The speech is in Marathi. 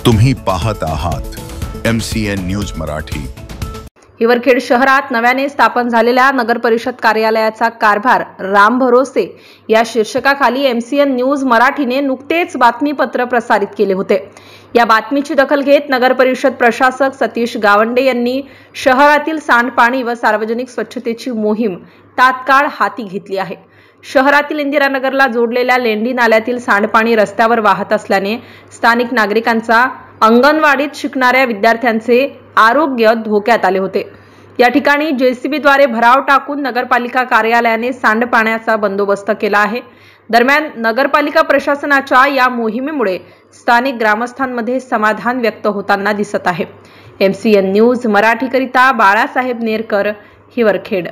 तुम्ही पाहत आहात MCN न्यूज मराठी। हिवरखेड शहरात नव्याने स्थापन झालेल्या नगर परिषद कार्यालयाचा कारभार राम भरोसे या शीर्षकाखाली MCN न्यूज मराठीने नुकतेच बातमीपत्र प्रसारित केले होते। या बातमीची दखल घेत नगर परिषद प्रशासक सतीश गावंडे यांनी शहरातील सांडपाणी व सार्वजनिक स्वच्छतेची मोहीम तात्काळ हाती घेतली आहे। शहरातील इंदिरानगरला जोडलेल्या लेंडी नाल्यातील सांडपाणी रस्त्यावर वाहत असल्याने स्थानिक नागरिकांचा अंगणवाडीत शिकणाऱ्या विद्यार्थ्यांचे आरोग्य धोक्यात आले होते। या ठिकाणी JCB द्वारे भराव टाकून नगरपालिका कार्यालयाने सांडपाण्याचा बंदोबस्त केला आहे। दरम्यान नगरपालिका प्रशासनाच्या या मोहिमेमुळे स्थानिक ग्रामस्थांमध्ये समाधान व्यक्त होताना दिसत आहे। MCN न्यूज मराठीकरिता बाळासाहेब नेरकर, हिवरखेड।